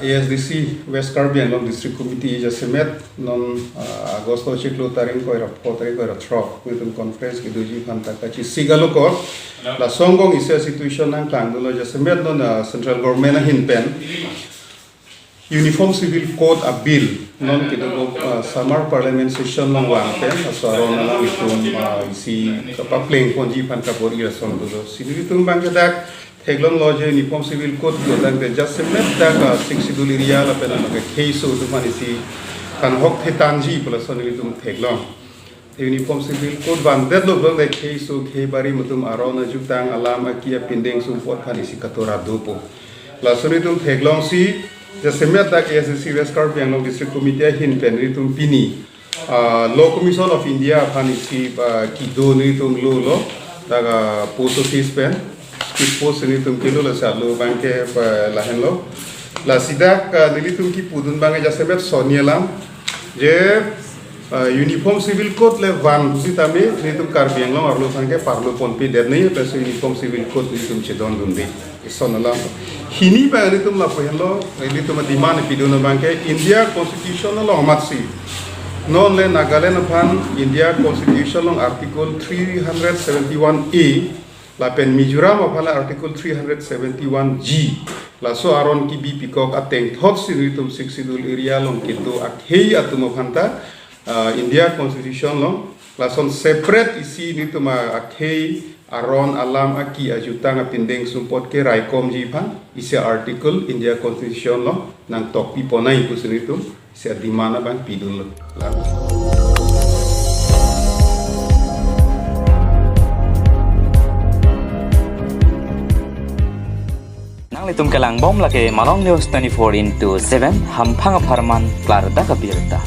ASDC West Karbi Anglong District Committee jasemet non Agosto chiklo taring ko irap ko taring ko irap trok with conference kiduji phanta kachi sigalo ko la songgong isa situation nang klang dulo jasemet non central government na hinpen Uniform Civil Code a bill non kidugo summer parliament session lang wangpen asaro na lang itong isi kachepaklang konji phanta bor irason dulo sinitong bangjadak Teglong loje Uniform Civil Code ko dang de jasemet daga siksidul area la pena maga case tu manisi kan hok thetanji plus sonitum teglong Uniform Civil Code ban deadlock bang de case so ke bari mutum arona jutang alama kia pindeng sumpot kanisi katora dopo la sonitum teglong si jasemet dak ASDC West Karbi Anglong District Committee hin penritum pini Law Commission of India kanisi kido nitum lo daga post office pen Kipo seni tum kilo la salu bangke lahen lo la sidak nili tum ki pudun bange jasebet sonia lam je Uniform Civil Code le van busi tame nili tum karbiang lo arlo bangke parlo ponpi derni plus Uniform Civil Code nili tum chedon dunde ison lam hini ba nili tum la pohelo nili tum diman pidun bangke India Constitution lo amatsi non le Nagaland pan India Constitution lo article 371A la pen Mizoram apala article 371G la so aron ki bi pikok ateng thot sinitum siksidul area long kito akhei atum phanta India Constitution long la son separate isi nitum akhei aron alam aki ajutang apindeng sumpot ke raikom ji phan isi article India Constitution long nang tok pi ponai ku sinitum isi dimana bang pidul la Litum kelang bom lagi malong news 24/7 hampang aparman klar da kabirta.